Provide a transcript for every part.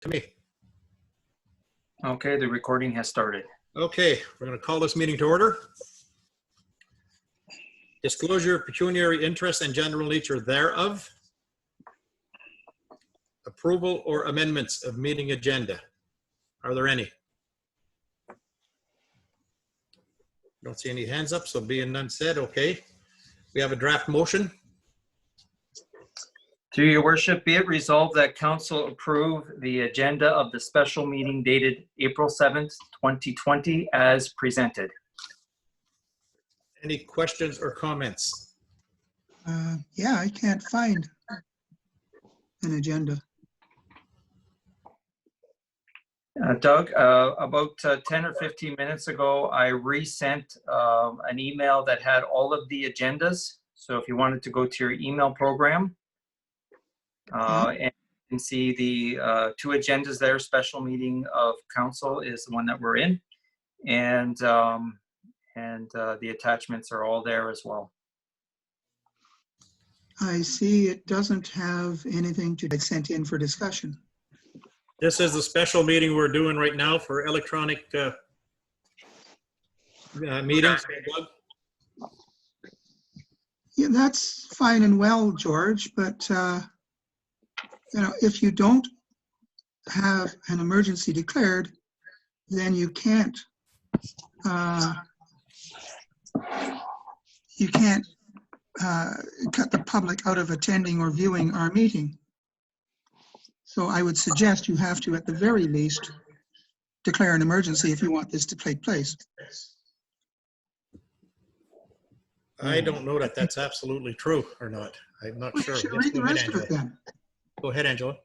to me. Okay, the recording has started. Okay, we're going to call this meeting to order. Disclosure of pecuniary interest and general nature thereof. Approval or amendments of meeting agenda. Are there any? Don't see any hands up, so being none said, okay. We have a draft motion. Through your worship, be it resolved that council approve the agenda of the special meeting dated April 7th, 2020 as presented. Any questions or comments? Yeah, I can't find an agenda. Doug, about 10 or 15 minutes ago, I resent an email that had all of the agendas. So if you wanted to go to your email program and see the two agendas there, special meeting of council is the one that we're in. And the attachments are all there as well. I see it doesn't have anything to be sent in for discussion. This is the special meeting we're doing right now for electronic meetings. Yeah, that's fine and well, George, but you know, if you don't have an emergency declared, then you can't cut the public out of attending or viewing our meeting. So I would suggest you have to, at the very least, declare an emergency if you want this to take place. I don't know that that's absolutely true or not. I'm not sure. Should Yes, read the go ahead, rest of it Angela. then. Go ahead, Angela.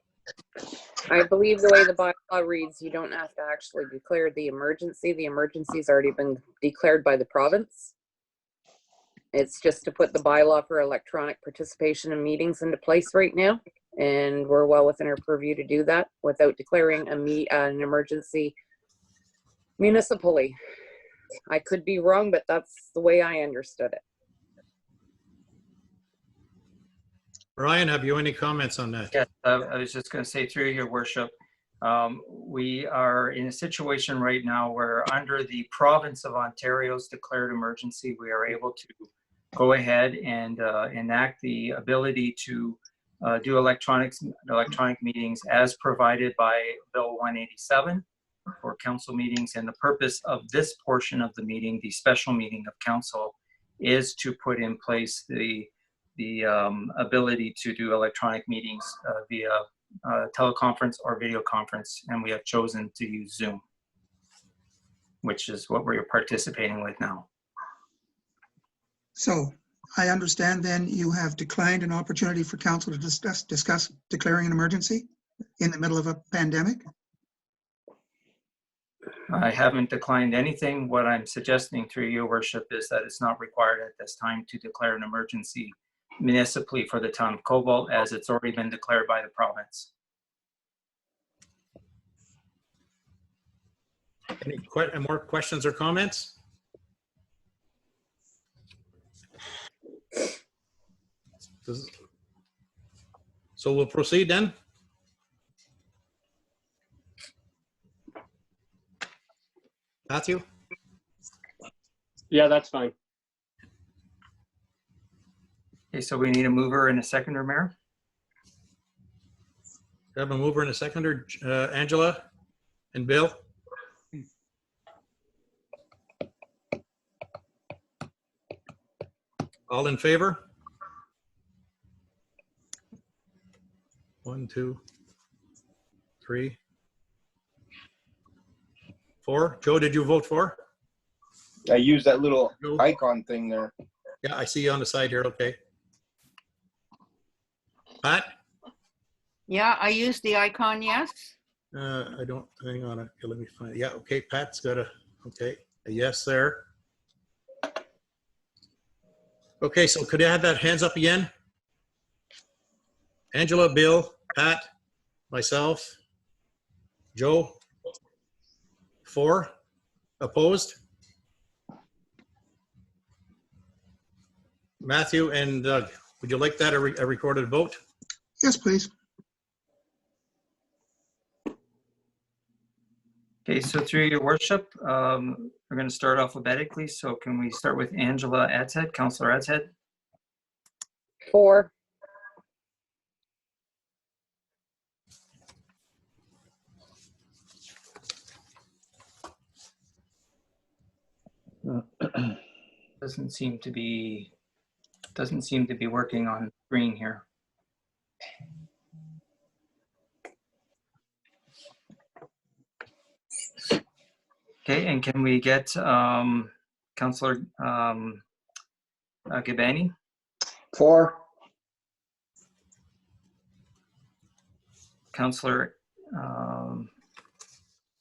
I believe the way the bylaw reads, you don't have to actually declare the emergency. The emergency's already been declared by the province. It's just to put the bylaw for electronic participation in meetings into place right now. And we're well within our purview to do that without declaring an emergency municipally. I could be wrong, but that's the way I understood it. Ryan, have you any comments on that? Yes, I was just going to say through your worship, we are in a situation right now where under the province of Ontario's declared emergency, we are able to go ahead and enact the ability to do electronic meetings as provided by Bill 187 for council meetings. And the purpose of this portion of the meeting, the special meeting of council, is to put in place the ability to do electronic meetings via teleconference or video conference. And we have chosen to use Zoom, which is what we're participating with now. So I understand then you have declined an opportunity for council to discuss declaring an emergency in the middle of a pandemic? I haven't declined anything. What I'm suggesting through your worship is that it's not required at this time to declare an emergency municipally for the town of Cobalt, as it's already been declared by the province. Any more questions or comments? So we'll proceed then. Matthew? Yeah, that's fine. Okay, so we need a mover and a seconder, Mayor. We have a mover and a seconder, Angela and Bill. All in favor? 1, 2, 3, 4. Joe, did you vote for? I use that little icon thing there. Yeah, I see you on the side here. Okay. Pat? Yeah, I use the icon, yes. I don't, hang on. Okay, let me find, yeah, okay, Pat's got a yes there. Okay, so could I have that hands up again? Angela, Bill, Pat, myself, Joe. 4. Opposed? Matthew and Doug, would you like that a recorded vote? Yes, please. Okay, so through your worship, we're going to start alphabetically. So can we start with Angela Adshead, Councillor Adshead, 4. doesn't seem to be working on screen here. Okay, and can we get Councillor Gabbani? 4. Councillor,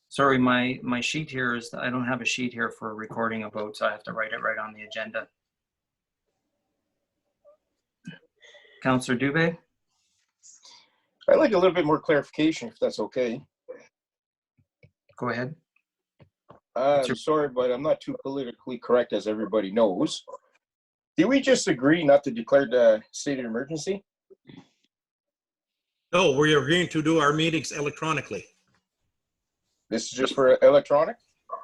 sorry, my sheet here is, I don't have a sheet here for recording a vote, so I have to write it right on the agenda. Councillor Dube? I'd like a little bit more clarification, if that's okay. Go ahead. I'm sorry, but I'm not too politically correct, as everybody knows. Did we just agree not to declare the state of emergency? No, we're agreeing to do our meetings electronically. This is just for electronic?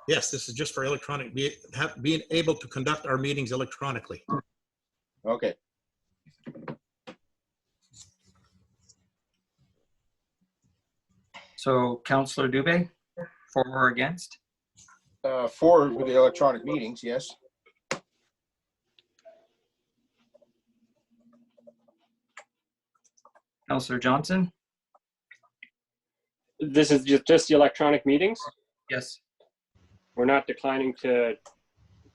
Yes, this is just for electronic, being able to conduct our meetings electronically. Okay. So Councillor Dube, for or against? For the electronic meetings, yes. Councillor Johnson? This is just the electronic meetings. Yes. We're not declining to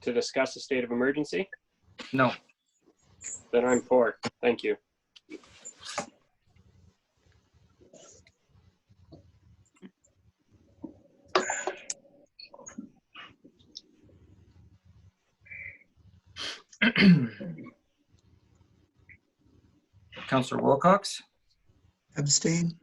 discuss the state of emergency. No. Then I'm for. Thank you. Councillor Wilcox? Abstain.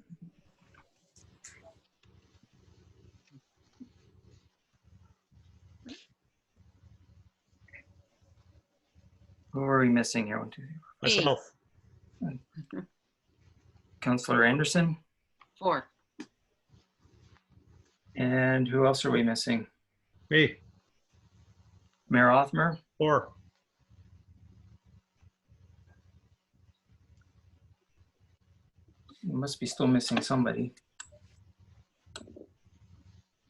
Who are we missing here? 1, 2, 3. Myself. Councillor Anderson? 4. And who else are we missing? Me, Mayor Othmer? 4. You must be still missing somebody.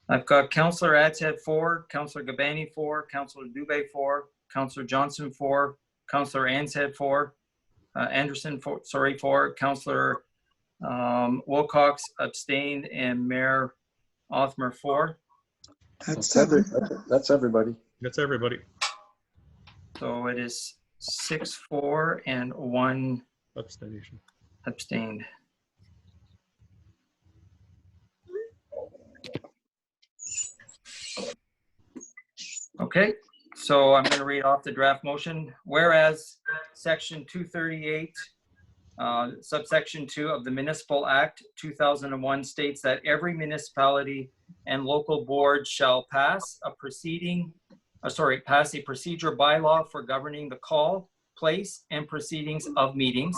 I've got Councillor Adshead 4, Councillor Gabbani 4, Councillor Dube 4, Councillor Johnson 4, Councillor Adshead 4, Anderson 4, Councillor Wilcox abstained, and Mayor Othmer 4. That's 7. That's everybody. That's everybody. So it is 6, 4, and 1 Abstention. abstained. Okay, so I'm going to read off the draft motion. Whereas Section 238, subsection 2 of the Municipal Act 2001 states that every municipality and local board shall pass a procedure bylaw for governing the call, place, and proceedings of meetings.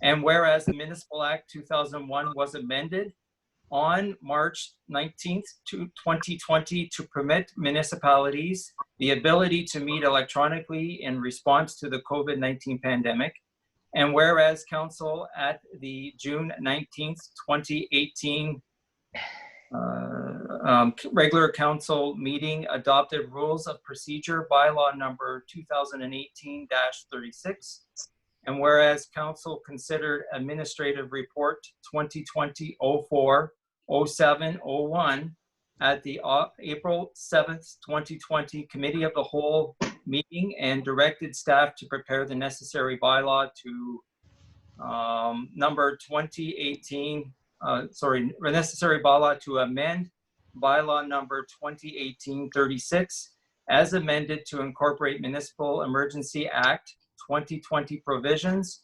And whereas the Municipal Act 2001 was amended on March 19th, 2020 to permit municipalities the ability to meet electronically in response to the COVID-19 pandemic. And whereas Council at the June 19th, 2018 regular Council meeting adopted rules of procedure bylaw number 2018-36. And whereas Council considered Administrative Report 2020-04-07-01 at the April 7th, 2020 Committee of the Whole meeting and directed staff to prepare the necessary bylaw to necessary bylaw to amend bylaw number 2018-36 as amended to incorporate Municipal Emergency Act 2020 provisions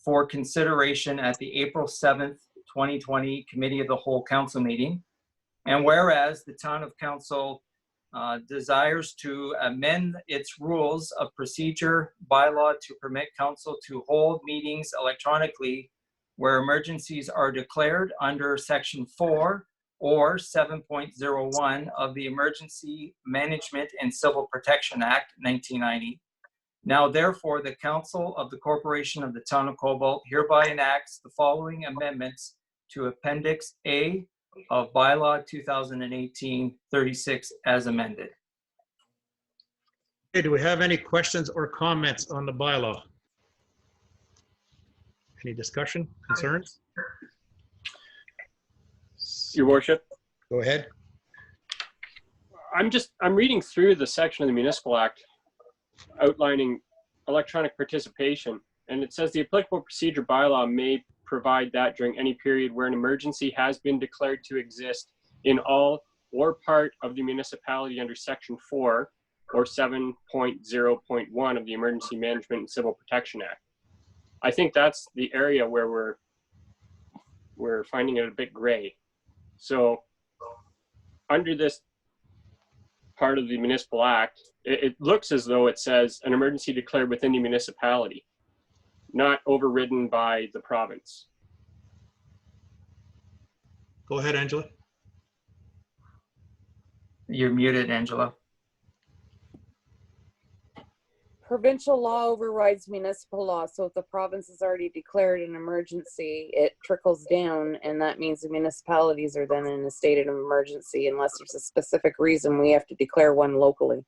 for consideration at the April 7th, 2020 Committee of the Whole Council meeting. And whereas the Town of Council desires to amend its rules of procedure bylaw to permit Council to hold meetings electronically where emergencies are declared under Section 4 or 7.01 of the Emergency Management and Civil Protection Act, 1990. Now therefore, the Council of the Corporation of the Town of Cobalt hereby enacts the following amendments to Appendix A of Bylaw 2018-36 as amended. Okay, do we have any questions or comments on the bylaw? Any discussion, concerns? Your worship, Go ahead. I'm reading through the section of the Municipal Act outlining electronic participation, and it says the applicable procedure bylaw may provide that during any period where an emergency has been declared to exist in all or part of the municipality under Section 4 or 7.0.1 of the Emergency Management and Civil Protection Act. I think that's the area where we're finding it a bit gray. So under this part of the Municipal Act, it looks as though it says an emergency declared within the municipality, not overridden by the province. Go ahead, Angela. You're muted, Angela. Provincial law overrides municipal law, so if the province has already declared an emergency, it trickles down, and that means the municipalities are then in a state of emergency unless there's a specific reason we have to declare one locally.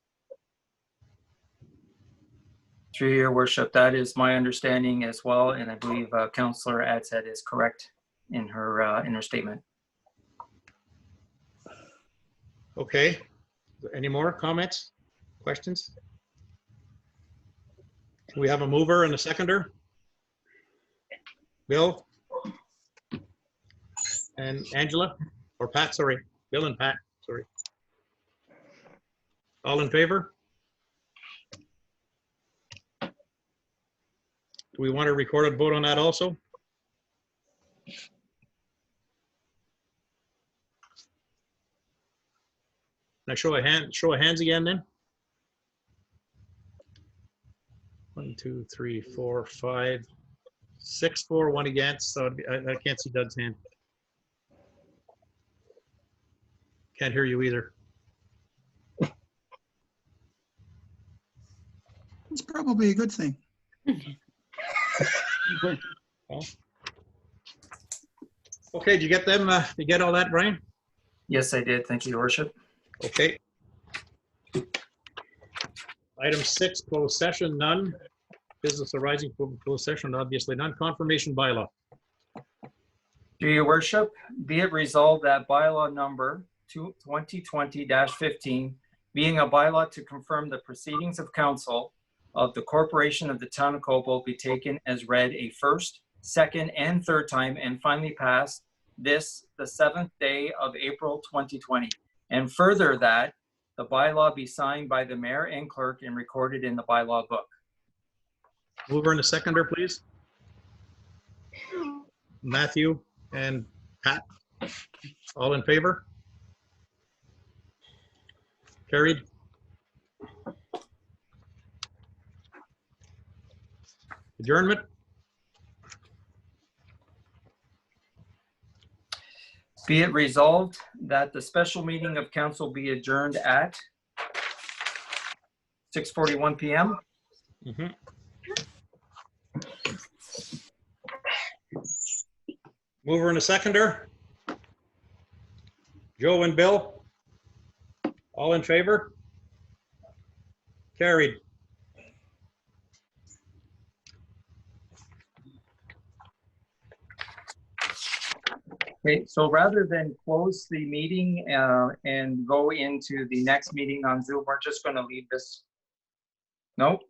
Through your worship, that is my understanding as well, and I believe Councillor Adshead is correct in her statement. Okay, any more comments, questions? Do we have a mover and a seconder? Bill? And Angela? Or Pat, sorry. Bill and Pat, sorry. All in favor? Do we want a recorded vote on that also? Can I show of hands again then? 1, 2, 3, 4, 5, 6 for, 1 against. So I can't see Doug's hand. Can't hear you either. It's probably a good thing. Okay, did you get them? You get all that, Brian? Yes, I did. Thank you, Your Worship. Okay. Item 6, closed session, none. Business arising from closed session, obviously none. Confirmation bylaw. Through your worship, be it resolved that bylaw number 2020-15, being a bylaw to confirm the proceedings of council of the corporation of the town of Cobalt, be taken as read a first, second, and third time, and finally passed this, the 7th day of April 2020. And further that the bylaw be signed by the mayor and clerk and recorded in the bylaw book. Mover and a seconder, please. Matthew and Pat, all in favor? Carried. Adjournment. Be it resolved that the special meeting of council be adjourned at 6:41 p.m. Mover and a seconder. Joe and Bill, all in favor? Carried. Okay, so rather than close the meeting and go into the next meeting on Zoom, we're just going to leave this. Nope.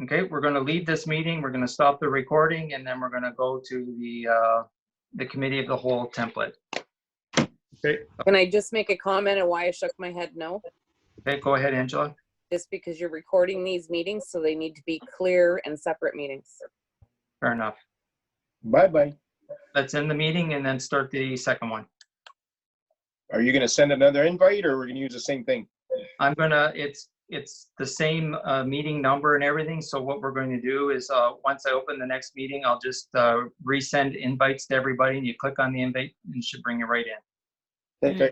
Okay, we're going to leave this meeting. We're going to stop the recording, and then we're going to go to the committee of the whole template. Okay. Can I just make a comment on why I shook my head no? Okay, go ahead, Angela. Just because you're recording these meetings, so they need to be clear and separate meetings. Fair enough. Bye-bye. Let's end the meeting and then start the second one. Are you gonna send another invite or we're gonna use the same thing? I'm gonna, it's the same meeting number and everything. So what we're going to do is once I open the next meeting, I'll just resend invites to everybody, and you click on the invite and it should bring you right in. Okay.